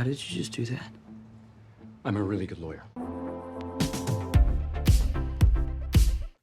How did you just do that? I'm a really good lawyer.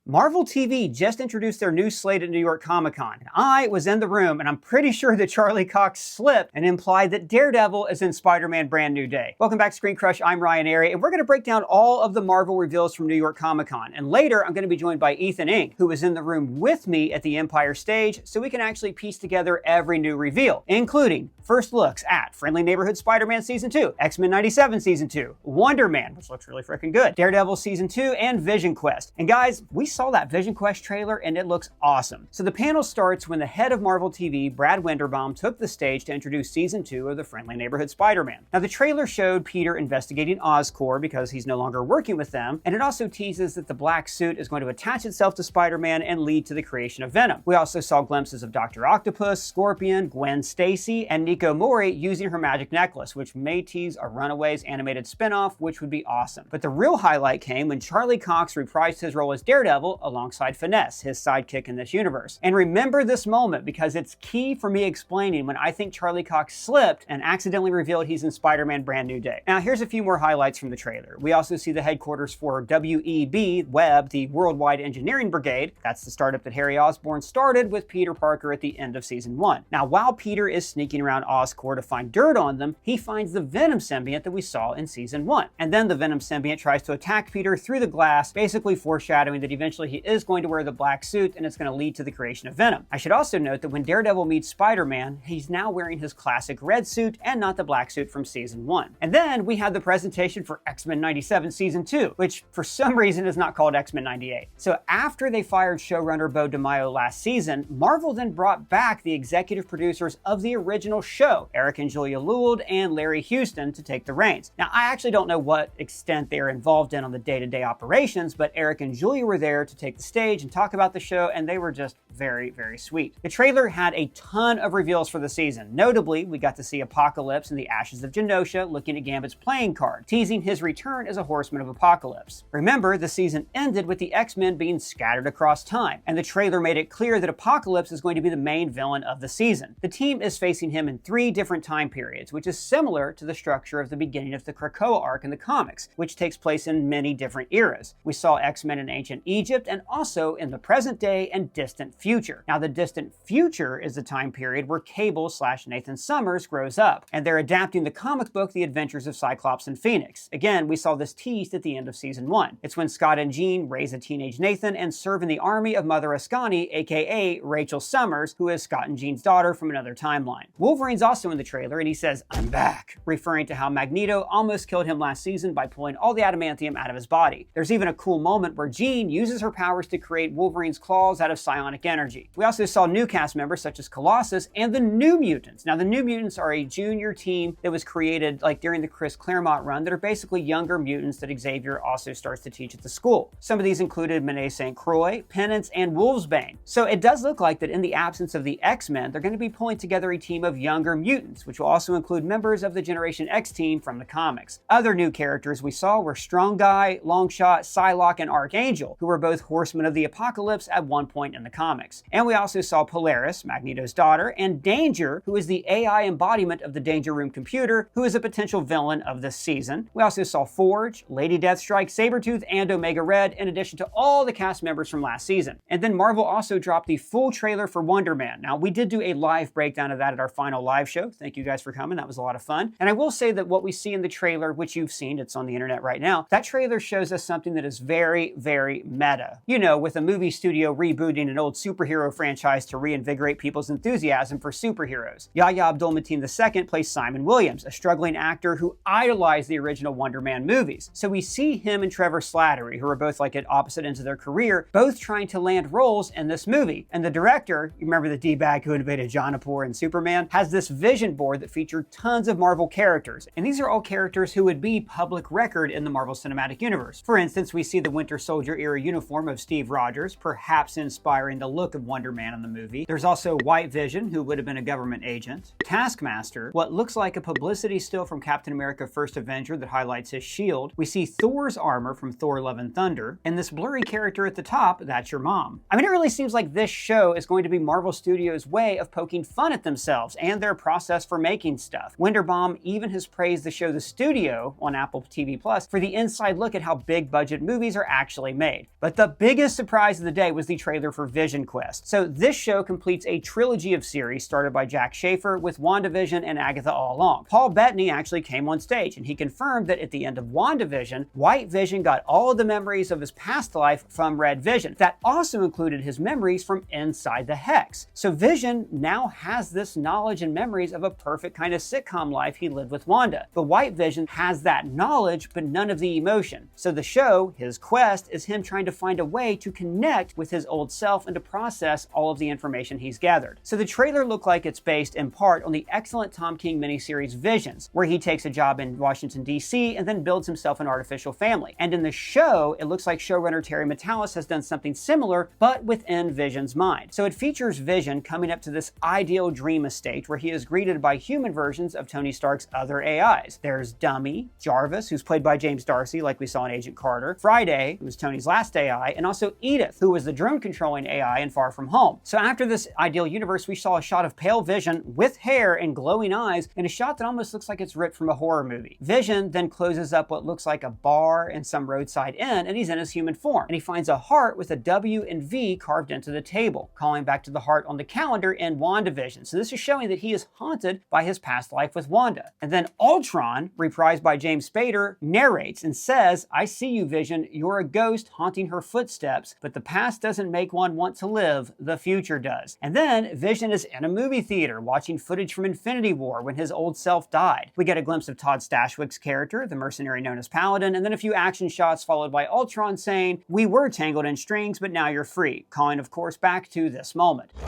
Marvel TV just introduced their new slate at New York Comic Con, and I was in the room, and I'm pretty sure that Charlie Cox slipped and implied that Daredevil is in Spider-Man Brand New Day. Welcome back to ScreenCrush, I'm Ryan Airy, and we're going to break down all of the Marvel reveals from New York Comic Con. And later, I'm going to be joined by Ethan Ink, who was in the room with me at the Empire stage, so we can actually piece together every new reveal, including first looks at Friendly Neighborhood Spider-Man Season 2, X-Men 97 Season 2, Wonder Man, which looks really freaking good, Daredevil Season 2, and Vision Quest. And guys, we saw that Vision Quest trailer and it looks awesome. So the panel starts when the head of Marvel TV, Brad Winderbaum, took the stage to introduce Season 2 of the Friendly Neighborhood Spider-Man. Now the trailer showed Peter investigating Oscorp because he's no longer working with them, and it also teases that the black suit is going to attach itself to Spider-Man and lead to the creation of Venom. We also saw glimpses of Dr. Octopus, Scorpion, Gwen Stacy, and Nico Mori using her magic necklace, which may tease a Runaways animated spinoff, which would be awesome. But the real highlight came when Charlie Cox reprised his role as Daredevil alongside Finesse, his sidekick in this universe. And remember this moment because it's key for me explaining when I think Charlie Cox slipped and accidentally revealed he's in Spider-Man Brand New Day. Now here's a few more highlights from the trailer. We also see the headquarters for WEB, Web, the Worldwide Engineering Brigade. That's the startup that Harry Osborn started with Peter Parker at the end of Season 1. Now while Peter is sneaking around Oscorp to find dirt on them, he finds the Venom symbiote that we saw in Season 1. And then the Venom symbiote tries to attack Peter through the glass, basically foreshadowing that eventually he is going to wear the black suit and it's going to lead to the creation of Venom. I should also note that when Daredevil meets Spider-Man, he's now wearing his classic red suit and not the black suit from Season 1. And then we had the presentation for X-Men 97 Season 2, which for some reason is not called X-Men 98. So after they fired showrunner Bo DeMaio last season, Marvel then brought back the executive producers of the original show, Eric and Julia Lewald and Larry Houston, to take the reins. Now I actually don't know what extent they are involved in on the day-to-day operations, but Eric and Julia were there to take the stage and talk about the show, and they were just very, very sweet. The trailer had a ton of reveals for the season. Notably, we got to see Apocalypse in the Ashes of Genosha looking at Gambit's playing card, teasing his return as a Horseman of Apocalypse. Remember, the season ended with the X-Men being scattered across time, and the trailer made it clear that Apocalypse is going to be the main villain of the season. The team is facing him in 3 different time periods, which is similar to the structure of the beginning of the Krakoa arc in the comics, which takes place in many different eras. We saw X-Men in ancient Egypt and also in the present day and distant future. Now, the distant future is the time period where Cable/Nathan Summers grows up, and they're adapting the comic book The Adventures of Cyclops and Phoenix. Again, we saw this teased at the end of Season 1. It's when Scott and Jean raise a teenage Nathan and serve in the army of Mother Ascani, aka Rachel Summers, who is Scott and Jean's daughter from another timeline. Wolverine's also in the trailer, and he says, "I'm back," referring to how Magneto almost killed him last season by pulling all the adamantium out of his body. There's even a cool moment where Jean uses her powers to create Wolverine's claws out of psionic energy. We also saw new cast members such as Colossus and the New Mutants. Now, the New Mutants are a junior team that was created during the Chris Claremont run that are basically younger mutants that Xavier also starts to teach at the school. Some of these included Monet St. Croix, Penance, and Wolvesbane. So it does look like that in the absence of the X-Men, they're going to be pulling together a team of younger mutants, which will also include members of the Generation X team from the comics. Other new characters we saw were Strong Guy, Longshot, Psylocke, and Archangel, who were both Horsemen of the Apocalypse at one point in the comics. And we also saw Polaris, Magneto's daughter, and Danger, who is the AI embodiment of the Danger Room computer, who is a potential villain of this season. We also saw Forge, Lady Deathstrike, Sabretooth, and Omega Red, in addition to all the cast members from last season. And then Marvel also dropped the full trailer for Wonder Man. Now, we did do a live breakdown of that at our final live show. Thank you guys for coming. That was a lot of fun. And I will say that what we see in the trailer, which you've seen, it's on the internet right now, that trailer shows us something that is very, very meta. You know, with a movie studio rebooting an old superhero franchise to reinvigorate people's enthusiasm for superheroes. Yahya Abdul-Mateen II plays Simon Williams, a struggling actor who idolized the original Wonder Man movies. So we see him and Trevor Slattery, who are both at opposite ends of their career, both trying to land roles in this movie. And the director, you remember the D-bag who invaded Jonapur and Superman, has this vision board that featured tons of Marvel characters. And these are all characters who would be public record in the Marvel Cinematic Universe. For instance, we see the Winter Soldier era uniform of Steve Rogers, perhaps inspiring the look of Wonder Man in the movie. There's also White Vision, who would have been a government agent. Taskmaster, what looks like a publicity still from Captain America First Avenger that highlights his shield. We see Thor's armor from Thor Love and Thunder. And this blurry character at the top, that's your mom. I mean, it really seems like this show is going to be Marvel Studios' way of poking fun at themselves and their process for making stuff. Winterbaum even has praised the show The Studio on Apple TV Plus for the inside look at how big budget movies are actually made. But the biggest surprise of the day was the trailer for Vision Quest. So this show completes a trilogy of series started by Jack Schaefer with WandaVision and Agatha all along. Paul Bettany actually came on stage and he confirmed that at the end of WandaVision, White Vision got all of the memories of his past life from Red Vision. That also included his memories from inside the Hex. So Vision now has this knowledge and memories of a perfect kind of sitcom life he lived with Wanda. But White Vision has that knowledge but none of the emotion. So the show, his quest, is him trying to find a way to connect with his old self and to process all of the information he's gathered. So the trailer looked like it's based in part on the excellent Tom King miniseries Visions, where he takes a job in Washington, D.C. and then builds himself an artificial family. And in the show, it looks like showrunner Terry Matalas has done something similar, but within Vision's mind. So it features Vision coming up to this ideal dream estate where he is greeted by human versions of Tony Stark's other AIs. There's Dummy, Jarvis, who's played by James Darcy, like we saw in Agent Carter, Friday, who was Tony's last AI, and also Edith, who was the drone-controlling AI in Far From Home. So after this ideal universe, we saw a shot of pale Vision with hair and glowing eyes in a shot that almost looks like it's ripped from a horror movie. Vision then closes up what looks like a bar and some roadside inn, and he's in his human form. And he finds a heart with a W and V carved into the table, calling back to the heart on the calendar in WandaVision. So this is showing that he is haunted by his past life with Wanda. And then Ultron, reprised by James Spader, narrates and says, "I see you, Vision. You're a ghost haunting her footsteps, but the past doesn't make one want to live. The future does." And then Vision is in a movie theater watching footage from Infinity War when his old self died. We get a glimpse of Todd Stashwick's character, the mercenary known as Paladin, and then a few action shots followed by Ultron saying, "We were tangled in strings, but now you're free," calling, of course, back to this moment. I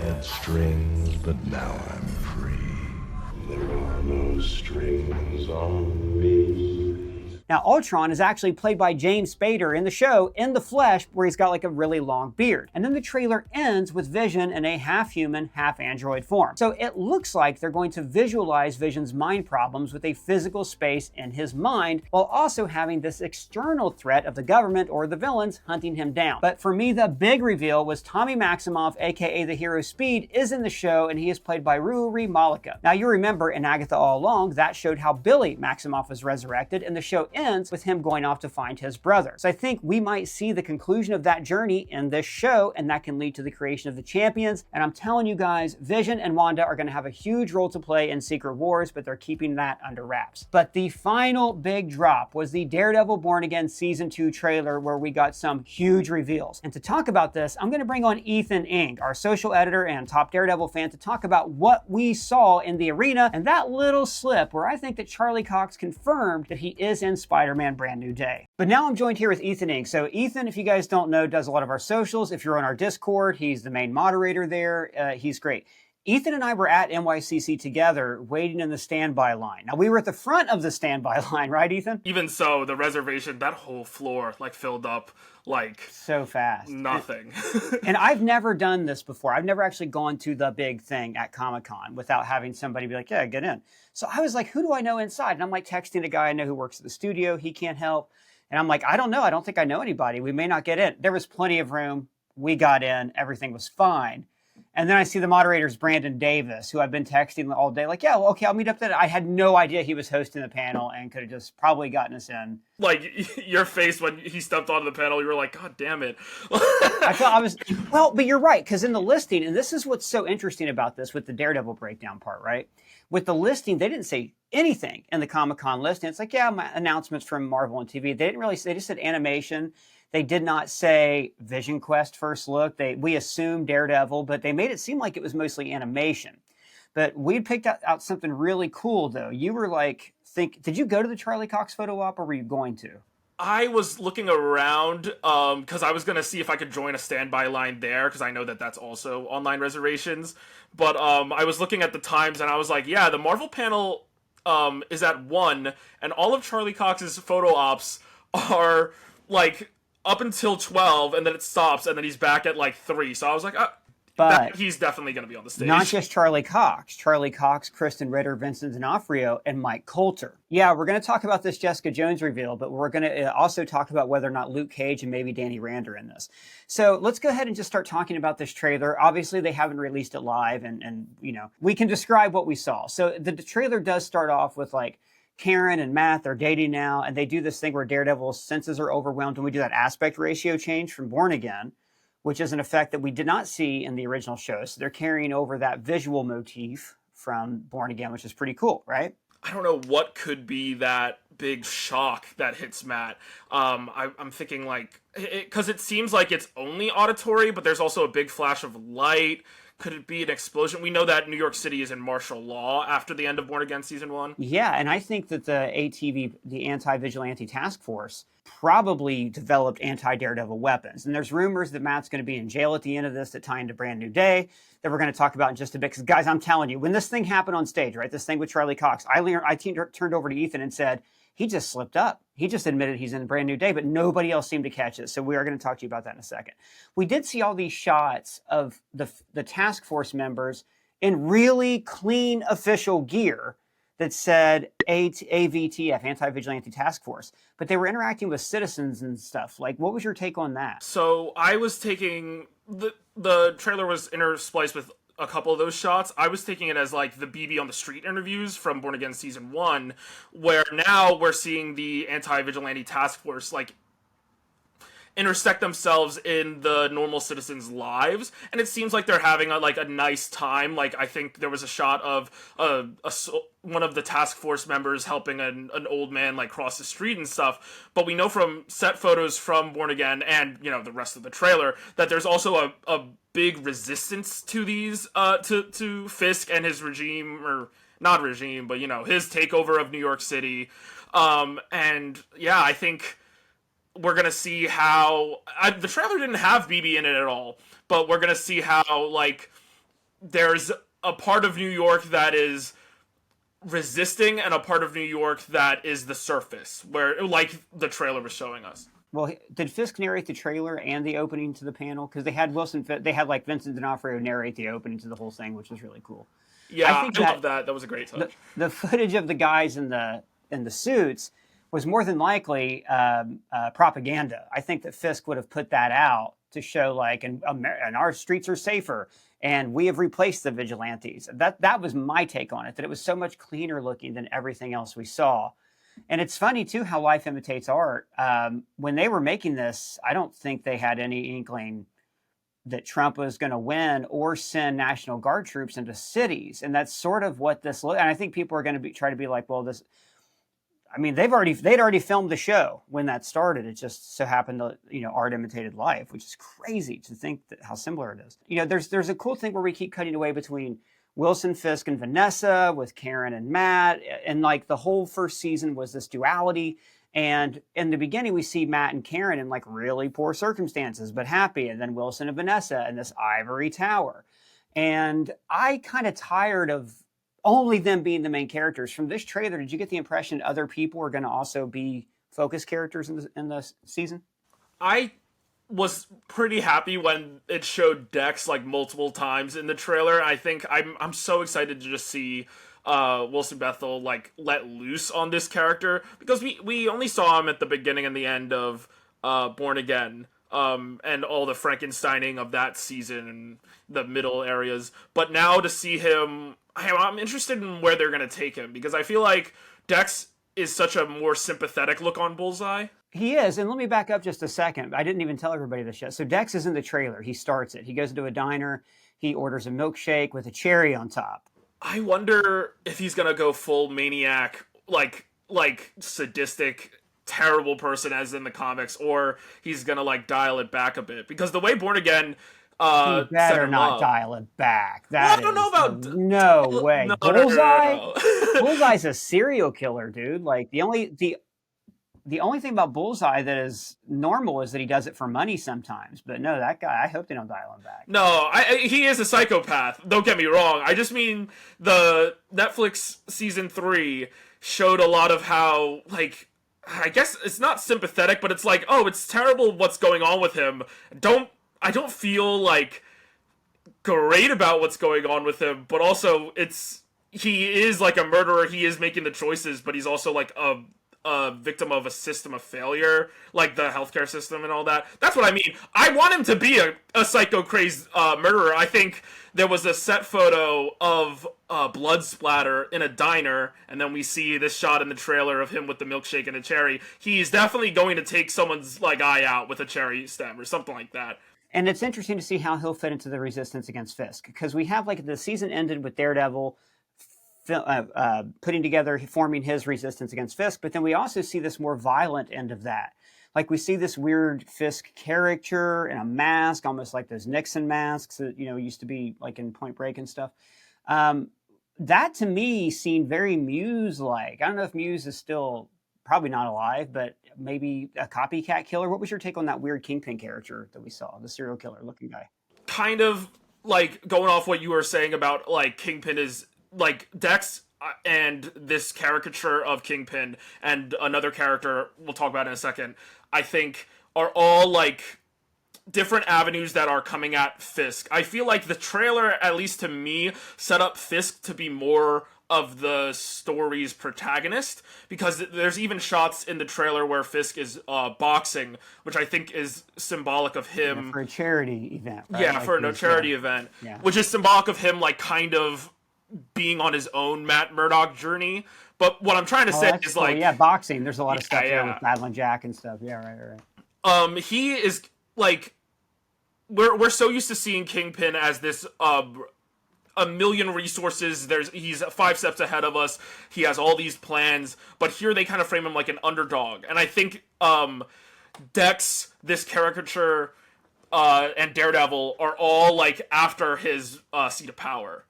had strings, but now I'm free. There are no strings on me. Now, Ultron is actually played by James Spader in the show, in the flesh, where he's got like a really long beard. And then the trailer ends with Vision in a half-human, half-android form. So it looks like they're going to visualize Vision's mind problems with a physical space in his mind, while also having this external threat of the government or the villains hunting him down. But for me, the big reveal was Tommy Maximoff, aka the hero Speed, is in the show, and he is played by Ruri Malika. Now, you remember in Agatha All Along, that showed how Billy Maximoff was resurrected, and the show ends with him going off to find his brother. So I think we might see the conclusion of that journey in this show, and that can lead to the creation of the champions. And I'm telling you guys, Vision and Wanda are going to have a huge role to play in Secret Wars, but they're keeping that under wraps. But the final big drop was the Daredevil Born Again Season 2 trailer, where we got some huge reveals. And to talk about this, I'm going to bring on Ethan Ing, our social editor and top Daredevil fan, to talk about what we saw in the arena and that little slip where I think that Charlie Cox confirmed that he is in Spider-Man Brand New Day. But now I'm joined here with Ethan Ing. So Ethan, if you guys don't know, does a lot of our socials. If you're on our Discord, he's the main moderator there. He's great. Ethan and I were at NYCC together waiting in the standby line. Now, we were at the front of the standby line, right, Ethan? Even so, the reservation, that whole floor, filled up like... so fast. Nothing. And I've never done this before. I've never actually gone to the big thing at Comic-Con without having somebody be like, yeah, get in. So I was like, who do I know inside? And I'm like texting a guy I know who works at the studio. He can't help. And I'm like, I don't know. I don't think I know anybody. We may not get in. There was plenty of room. We got in. Everything was fine. And then I see the moderator's Brandon Davis, who I've been texting all day, like, yeah, well, okay, I'll meet up there. I had no idea he was hosting the panel and could have just probably gotten us in. Like, your face when he stepped onto the panel, you were like, God damn it. I thought I was, well, but you're right, because in the listing, and this is what's so interesting about this with the Daredevil breakdown part, right? With the listing, they didn't say anything in the Comic-Con listing. It's like, yeah, my announcements from Marvel and TV. They didn't really say, they just said animation. They did not say Vision Quest first look. We assumed Daredevil, but they made it seem like it was mostly animation. But we picked out something really cool, though. You were like, did you go to the Charlie Cox photo op, or were you going to? I was looking around because I was going to see if I could join a standby line there, because I know that that's also online reservations. But I was looking at the times, and I was like, yeah, the Marvel panel is at 1, and all of Charlie Cox's photo ops are, like, up until 12, and then it stops, and then he's back at like 3. So I was like, But he's definitely going to be on the stage. not just Charlie Cox, Kristen Ritter, Vincent D'Onofrio, and Mike Coulter. Yeah, we're going to talk about this Jessica Jones reveal, but we're going to also talk about whether or not Luke Cage and maybe Danny Rand are in this. So let's go ahead and just start talking about this trailer. Obviously, they haven't released it live, and you know, we can describe what we saw. So the trailer does start off with like Karen and Matt, they're dating now, and they do this thing where Daredevil's senses are overwhelmed, and we do that aspect ratio change from Born Again, which is an effect that we did not see in the original show. So they're carrying over that visual motif from Born Again, which is pretty cool, right? I don't know what could be that big shock that hits Matt. I'm thinking like, because it seems like it's only auditory, but there's also a big flash of light. Could it be an explosion? We know that New York City is in martial law after the end of Born Again Season 1. Yeah, and I think that the ATV, the Anti-Vigilante Task Force, probably developed anti-Daredevil weapons. And there's rumors that Matt's going to be in jail at the end of this that tie into Brand New Day that we're going to talk about in just a bit. Because, guys, I'm telling you, when this thing happened on stage, right, this thing with Charlie Cox, I turned over to Ethan and said, he just slipped up. He just admitted he's in Brand New Day, but nobody else seemed to catch it. So we are going to talk to you about that in a second. We did see all these shots of the task force members in really clean official gear that said AVTF, Anti-Vigilante Task Force. But they were interacting with citizens and stuff. Like, what was your take on that? So I was taking... The trailer was interspliced with a couple of those shots. I was taking it as like the BB on the street interviews from Born Again Season 1, where now we're seeing the Anti-Vigilante Task Force like intersect themselves in the normal citizens' lives, and it seems like they're having a nice time. Like, I think there was a shot of one of the task force members helping an old man like cross the street and stuff. But we know from set photos from Born Again and, you know, the rest of the trailer that there's also a big resistance to these to Fisk and his regime, or not regime, but, you know, his takeover of New York City. And yeah, I think we're going to see how... the trailer didn't have BB in it at all, but we're going to see how, like, there's a part of New York that is resisting and a part of New York that is the surface, where, like the trailer was showing us. Well, did Fisk narrate the trailer and the opening to the panel? Because they had like Vincent D'Onofrio narrate the opening to the whole thing, which was really cool. Yeah, I love that. That was a great touch. The footage of the guys in the suits was more than likely propaganda. I think that Fisk would have put that out to show, like, and our streets are safer, and we have replaced the vigilantes. That was my take on it, that it was so much cleaner looking than everything else we saw. And it's funny, too, how life imitates art. When they were making this, I don't think they had any inkling that Trump was going to win or send National Guard troops into cities. And that's sort of what this looked. And I think people are going to try to be like, well, this... I mean, they'd already filmed the show when that started. It just so happened to, you know, art imitated life, which is crazy to think that how similar it is. You know, there's a cool thing where we keep cutting away between Wilson Fisk and Vanessa, with Karen and Matt, and like the whole first season was this duality. And in the beginning, we see Matt and Karen in like really poor circumstances, but happy, and then Wilson and Vanessa in this ivory tower. And I kind of tired of only them being the main characters. From this trailer, did you get the impression other people are going to also be focus characters in the season? I was pretty happy when it showed Dex like multiple times in the trailer. I think I'm so excited to just see Wilson Bethel like let loose on this character, because we only saw him at the beginning and the end of Born Again. And all the Frankensteining of that season and the middle areas. But now to see him, I'm interested in where they're going to take him, because I feel like Dex is such a more sympathetic look on Bullseye. He is, and let me back up just a second. I didn't even tell everybody this yet. So Dex is in the trailer. He starts it. He goes into a diner. He orders a milkshake with a cherry on top. I wonder if he's going to go full maniac, like sadistic, terrible person as in the comics, or he's gonna like dial it back a bit, because the way Born Again he better not dial it back. I don't know about no way. No, Bullseye. no. Bullseye's a serial killer, dude. Like the only thing about Bullseye that is normal is that he does it for money sometimes. But no, that guy, I hope they don't dial him back. No, he is a psychopath. Don't get me wrong. I just mean the Netflix season 3 showed a lot of how like I guess it's not sympathetic, but it's like, oh, it's terrible what's going on with him. I don't feel like great about what's going on with him, but also he is like a murderer. He is making the choices, but he's also like a victim of a system of failure, like the healthcare system and all that. That's what I mean. I want him to be a psycho crazed murderer. I think there was a set photo of blood splatter in a diner, and then we see this shot in the trailer of him with the milkshake and a cherry. He's definitely going to take someone's like eye out with a cherry stem or something like that. And it's interesting to see how he'll fit into the resistance against Fisk, because we have like the season ended with Daredevil putting together, forming his resistance against Fisk, but then we also see this more violent end of that. Like we see this weird Fisk character in a mask, almost like those Nixon masks that, you know, used to be like in Point Break and stuff. That to me seemed very Muse-like. I don't know if Muse is still probably not alive, but maybe a copycat killer. What was your take on that weird Kingpin character that we saw, the serial killer looking guy? Kind of like going off what you were saying about like Kingpin is like Dex and this caricature of Kingpin and another character we'll talk about in a second, I think are all like different avenues that are coming at Fisk. I feel like the trailer, at least to me, set up Fisk to be more of the story's protagonist, because there's even shots in the trailer where Fisk is boxing, which I think is symbolic of him. Yeah, for a charity event. Right? Yeah, like for a charity event, yeah. Which is symbolic of him like kind of being on his own Matt Murdock journey. But what I'm trying to say is cool. like... Yeah, boxing. There's a lot of stuff there with Madeline Jack and stuff. Yeah, right. He is like... We're so used to seeing Kingpin as this... a million resources. He's 5 steps ahead of us. He has all these plans, but here they kind of frame him like an underdog. And I think Dex, this caricature, and Daredevil are all like after his seat of power.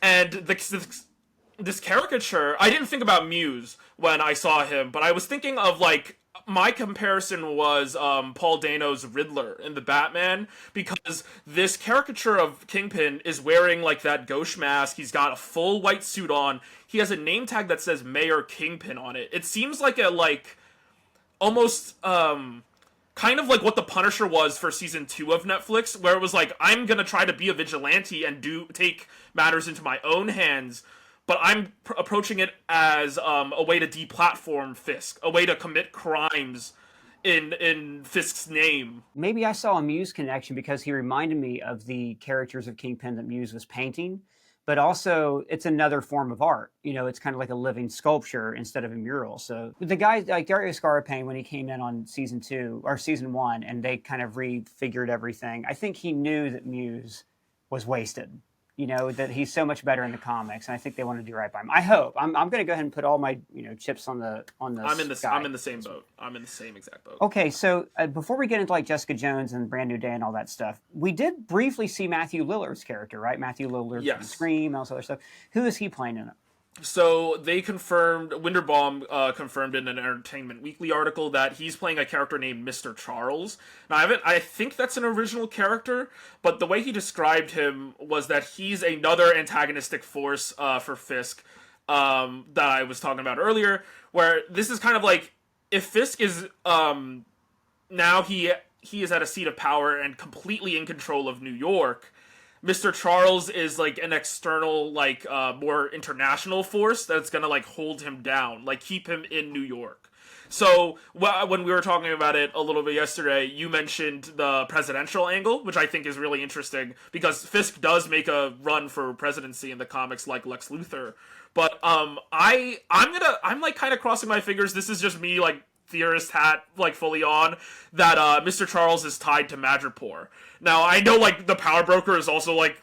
And this caricature, I didn't think about Muse when I saw him, but I was thinking of like, my comparison was Paul Dano's Riddler in the Batman, because this caricature of Kingpin is wearing like that gauche mask. He's got a full white suit on. He has a name tag that says Mayor Kingpin on it. It seems like a like almost kind of like what the Punisher was for season 2 of Netflix, where it was like, I'm gonna try to be a vigilante and take matters into my own hands. But I'm approaching it as a way to deplatform Fisk, a way to commit crimes in Fisk's name. Maybe I saw a Muse connection because he reminded me of the characters of Kingpin that Muse was painting, but also it's another form of art. You know, it's kind of like a living sculpture instead of a mural. So the guy like Dario Scarapain, when he came in on season 2 or season 1, and they kind of refigured everything, I think he knew that Muse was wasted. You know, that he's so much better in the comics, and I think they want to do right by him. I hope. I'm going to go ahead and put all my chips on the. I'm in the same boat. I'm in the same exact boat. Okay, so before we get into like Jessica Jones and Brand New Day and all that stuff, we did briefly see Matthew Lillard's character, right? Matthew Lillard from Scream and all this other stuff. Who is he playing in it? So they confirmed, Winderbaum confirmed in an Entertainment Weekly article that he's playing a character named Mr. Charles. Now, I think that's an original character, but the way he described him was that he's another antagonistic force for Fisk that I was talking about earlier, where this is kind of like, if Fisk is, now he is at a seat of power and completely in control of New York, Mr. Charles is like an external, like more international force that's gonna like hold him down, like keep him in New York. So when we were talking about it a little bit yesterday, you mentioned the presidential angle, which I think is really interesting because Fisk does make a run for presidency in the comics like Lex Luthor. But I'm like kind of crossing my fingers. This is just me like theorist hat like fully on that Mr. Charles is tied to Madripoor. Now I know like the Power Broker is also like,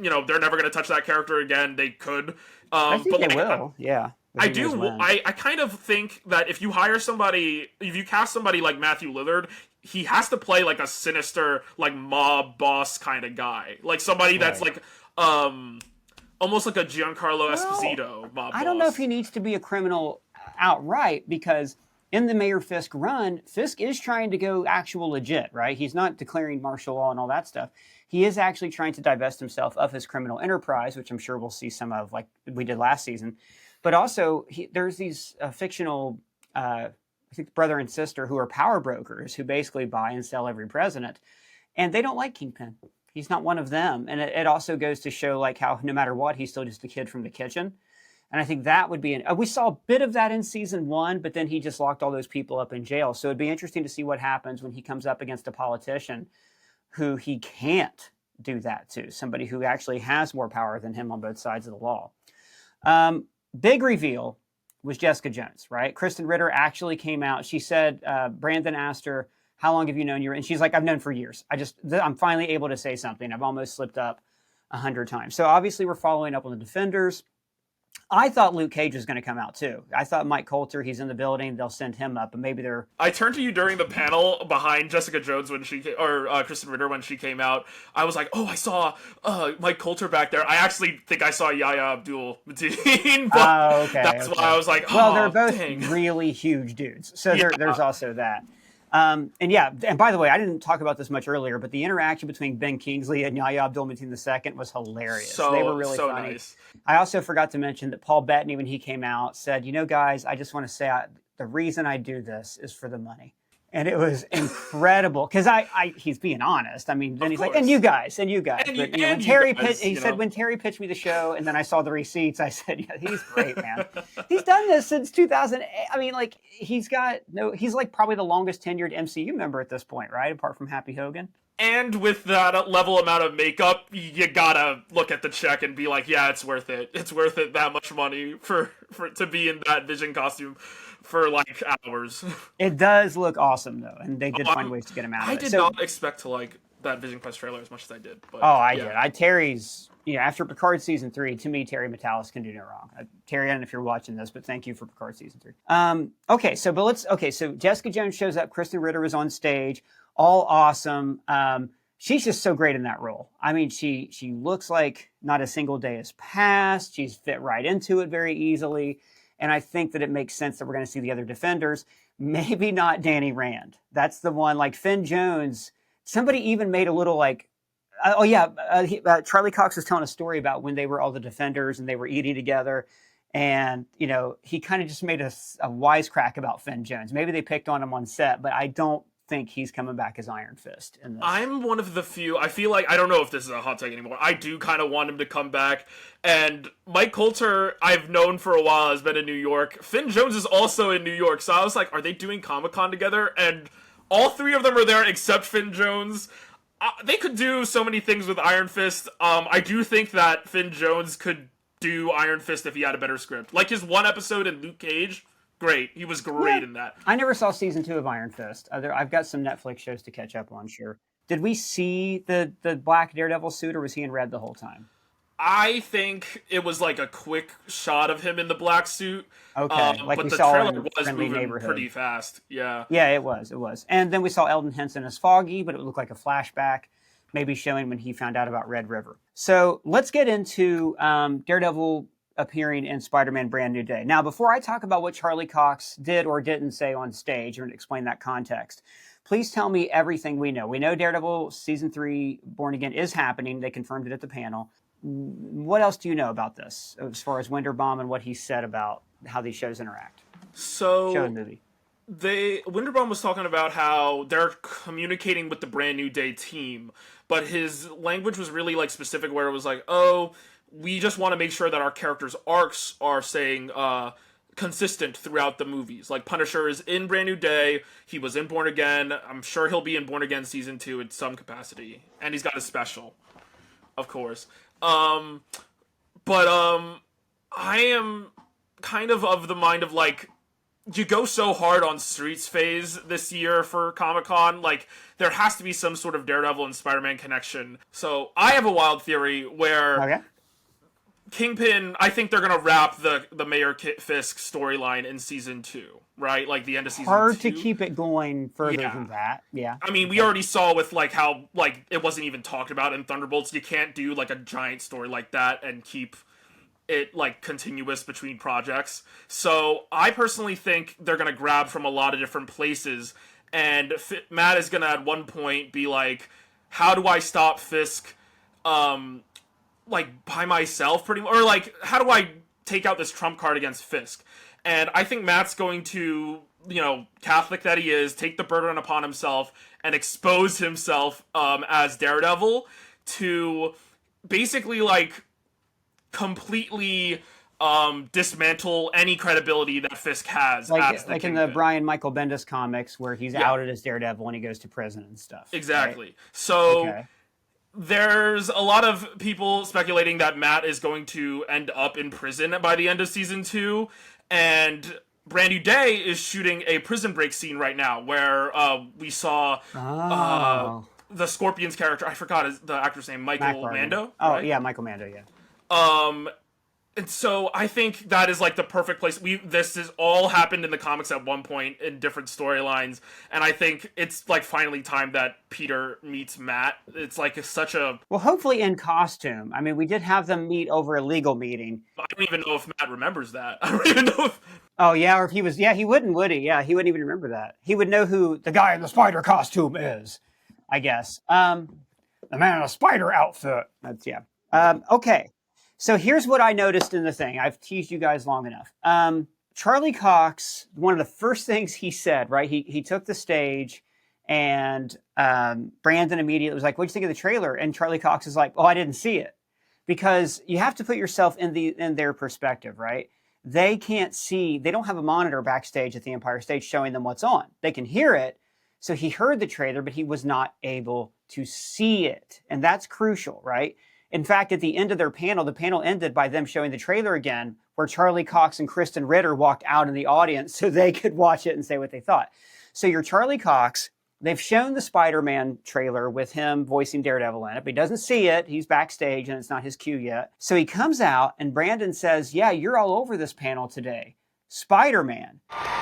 you know, they're never gonna touch that character again. They could. I think they will. Yeah. I do. I kind of think that if you cast somebody like Matthew Lillard, he has to play like a sinister, like mob boss kind of guy, like somebody that's like, almost like a Giancarlo Esposito mob boss. I don't know if he needs to be a criminal outright, because in the Mayor Fisk run, Fisk is trying to go actual legit, right? He's not declaring martial law and all that stuff. He is actually trying to divest himself of his criminal enterprise, which I'm sure we'll see some of, like we did last season. But also, there's these fictional, I think, brother and sister who are power brokers who basically buy and sell every president, and they don't like Kingpin. He's not one of them, and it also goes to show like how no matter what, he's still just a kid from the kitchen. And I think that would be we saw a bit of that in season 1, but then he just locked all those people up in jail. So it'd be interesting to see what happens when he comes up against a politician who he can't do that to, somebody who actually has more power than him on both sides of the law. Big reveal was Jessica Jones, right? Kristen Ritter actually came out. She said, Brandon asked her, how long have you known and she's like, I've known for years. I'm finally able to say something. I've almost slipped up 100 times. So obviously we're following up on the Defenders. I thought Luke Cage was going to come out too. I thought Mike Coulter, he's in the building, they'll send him up, and maybe they're... I turned to you during the panel behind Jessica Jones when she Kristen Ritter when she came out. I was like, oh, I saw Mike Coulter back there. I actually think I saw Yahya Abdul-Mateen, but okay, that's why I was like, oh, well, they're both dang. really huge dudes, so there's also that. And by the way, I didn't talk about this much earlier, but the interaction between Ben Kingsley and Yahya Abdul-Mateen II was hilarious. They were really funny. Nice. I also forgot to mention that Paul Bettany, when he came out, said, guys, I just want to say the reason I do this is for the money. And it was incredible because he's being honest. I mean, then he's like, and you guys. But when Terry pitched me the show, and then I saw the receipts, I said, yeah, he's great, man. He's done this since 2008. I mean, like he's like probably the longest tenured MCU member at this point, right? Apart from Happy Hogan. And with that level amount of makeup, you gotta look at the check and be like, yeah, it's worth it. It's worth it that much money for to be in that Vision costume for like hours. It does look awesome though, and they did find ways to get him out of it. I did not expect to like that Vision Quest trailer as much as I did. But, I did. Terry's, after Picard season 3, to me, Terry Metalis can do no wrong. Terry, I don't know if you're watching this, but thank you for Picard season 3. So Jessica Jones shows up. Kristen Ritter is on stage. All awesome. She's just so great in that role. I mean, she looks like not a single day has passed. She's fit right into it very easily. And I think that it makes sense that we're going to see the other Defenders. Maybe not Danny Rand. That's the one, like Finn Jones. Somebody even made a little like, Charlie Cox was telling a story about when they were all the Defenders and they were eating together. And, he kind of just made a wisecrack about Finn Jones. Maybe they picked on him on set, but I don't think he's coming back as Iron Fist in this. I'm one of the few, I feel like, I don't know if this is a hot take anymore, I do kind of want him to come back, and Mike Coulter, I've known for a while, has been in New York. Finn Jones is also in New York, so I was like, are they doing Comic-Con together? And all three of them are there except Finn Jones. They could do so many things with Iron Fist. I do think that Finn Jones could do Iron Fist if he had a better script. Like his one episode in Luke Cage, great. He was great in that. I never saw season 2 of Iron Fist. I've got some Netflix shows to catch up on, sure. Did we see the black Daredevil suit, or was he in red the whole time? I think it was like a quick shot of him in the black suit. Okay, but the trailer was moving pretty fast. Yeah. Yeah, it was. And then we saw Eldon Henson as Foggy, but it looked like a flashback, maybe showing when he found out about Red River. So let's get into Daredevil appearing in Spider-Man Brand New Day. Now, before I talk about what Charlie Cox did or didn't say on stage and explain that context, please tell me everything we know. We know Daredevil Season 3 Born Again is happening. They confirmed it at the panel. What else do you know about this as far as Winterbaum and what he said about how these shows interact? So, show and movie. Winterbaum was talking about how they're communicating with the Brand New Day team, but his language was really like specific, where it was like, oh, we just want to make sure that our characters' arcs are staying consistent throughout the movies. Like Punisher is in Brand New Day, he was in Born Again, I'm sure he'll be in Born Again Season 2 in some capacity, and he's got a special, of course. I am kind of the mind of like, you go so hard on Streets phase this year for Comic-Con, like, there has to be some sort of Daredevil and Spider-Man connection. So I have a wild theory where Kingpin, I think they're going to wrap the Mayor Fisk storyline in Season 2, right? Like, the end of Season 2. Hard to keep it going further than that, yeah. I mean, we already saw with, like, how, like, it wasn't even talked about in Thunderbolts. You can't do, like, a giant story like that and keep it, like, continuous between projects. So, I personally think they're going to grab from a lot of different places, and Matt is going to, at one point, be like, how do I stop Fisk, like, by myself, pretty much? Or, like, how do I take out this trump card against Fisk. And I think Matt's going to, Catholic that he is, take the burden upon himself and expose himself as Daredevil to basically, like, completely dismantle any credibility that Fisk has as the like in the Brian Michael Bendis comics where he's outed as Daredevil when he goes to prison and stuff. Exactly. Right? So there's a lot of people speculating that Matt is going to end up in prison by the end of season 2, and Brand New Day is shooting a prison break scene right now where we saw the Scorpion's character, I forgot the actor's name, Michael Mando. Oh, right? yeah, Michael Mando, yeah. And so I think that is like the perfect place. This has all happened in the comics at one point in different storylines, and I think it's like finally time that Peter meets Matt. It's like such a... Well, hopefully in costume. I mean, we did have them meet over a legal meeting. I don't even know if Matt remembers that. I don't even know if... Oh, yeah, or if he was... Yeah, he wouldn't, would he? Yeah, he wouldn't even remember that. He would know who the guy in the spider costume is, I guess. The man in a spider outfit. That's, yeah. Okay. So here's what I noticed in the thing. I've teased you guys long enough. Charlie Cox, one of the first things he said, right? He took the stage, and Brandon immediately was like, "What'd you think of the trailer?" And Charlie Cox is like, "Oh, I didn't see it," because you have to put yourself in their perspective, right? They can't see. They don't have a monitor backstage at the Empire State showing them what's on. They can hear it. So he heard the trailer, but he was not able to see it, and that's crucial, right? In fact, at the end of their panel, the panel ended by them showing the trailer again, where Charlie Cox and Kristen Ritter walked out in the audience so they could watch it and say what they thought. So you're Charlie Cox. They've shown the Spider-Man trailer with him voicing Daredevil in it, but he doesn't see it. He's backstage, and it's not his cue yet. So he comes out, and Brandon says, "Yeah, you're all over this panel today. Spider-Man."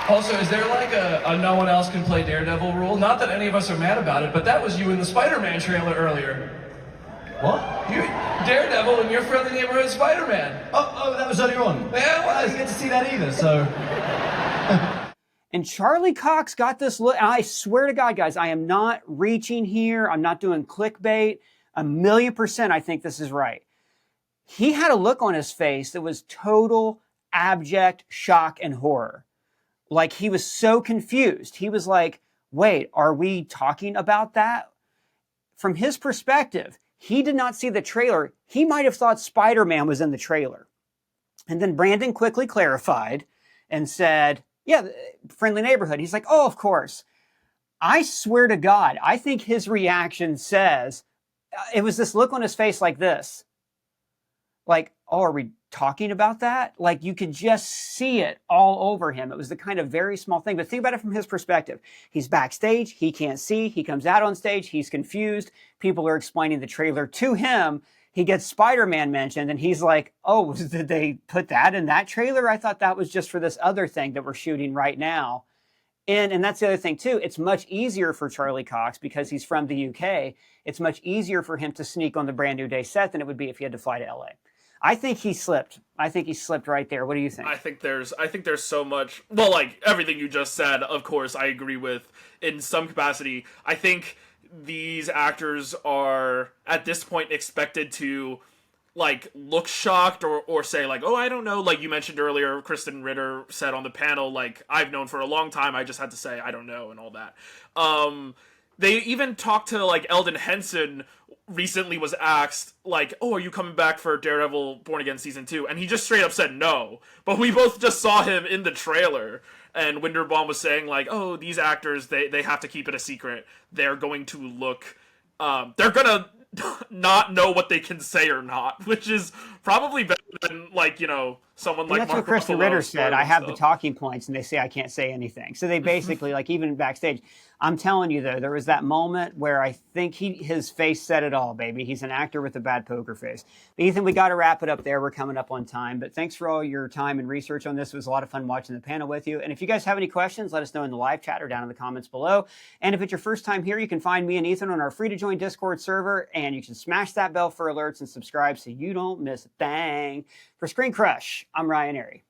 Also, is there like a no one else can play Daredevil rule? Not that any of us are mad about it, but that was you in the Spider-Man trailer earlier. What? You, Daredevil and your friendly neighborhood Spider-Man. Oh, that was earlier on. Yeah, well, I didn't get to see that either, so... And Charlie Cox got this look. I swear to God, guys, I am not reaching here. I'm not doing clickbait. 1,000,000% I think this is right. He had a look on his face that was total, abject shock and horror. Like, he was so confused. He was like, wait, are we talking about that? From his perspective, he did not see the trailer. He might have thought Spider-Man was in the trailer. And then Brandon quickly clarified and said, yeah, friendly neighborhood. He's like, oh, of course. I swear to God, I think his reaction says, it was this look on his face like this. Like, oh, are we talking about that? Like, you could just see it all over him. It was the kind of very small thing, but think about it from his perspective. He's backstage, he can't see, he comes out on stage, he's confused. People are explaining the trailer to him. He gets Spider-Man mentioned, and he's like, oh, did they put that in that trailer? I thought that was just for this other thing that we're shooting right now. And that's the other thing, too. It's much easier for Charlie Cox, because he's from the UK, it's much easier for him to sneak on the Brand New Day set than it would be if he had to fly to LA. I think he slipped. I think he slipped right there. What do you think? I think there's so much. Well, like everything you just said, of course, I agree with in some capacity. I think these actors are at this point expected to like look shocked or say like, oh, I don't know. Like you mentioned earlier, Kristen Ritter said on the panel, like, I've known for a long time. I just had to say I don't know and all that. They even talked to like Eldon Henson recently was asked like, oh, are you coming back for Daredevil Born Again Season 2? And he just straight up said no. But we both just saw him in the trailer. And Winterbaum was saying like, oh, these actors, they have to keep it a secret. They're going to look, they're gonna not know what they can say or not, which is probably better than like, someone like that's Mark what Kristen Ruffalo Ritter said. I have stuff. the talking points, and they say I can't say anything. So they basically, like, even backstage, I'm telling you, though, there was that moment where I think his face said it all, baby. He's an actor with a bad poker face. But Ethan, we got to wrap it up there. We're coming up on time. But thanks for all your time and research on this. It was a lot of fun watching the panel with you. And if you guys have any questions, let us know in the live chat or down in the comments below. And if it's your first time here, you can find me and Ethan on our free-to-join Discord server. And you can smash that bell for alerts and subscribe so you don't miss a thing. For ScreenCrush, I'm Ryan Airy.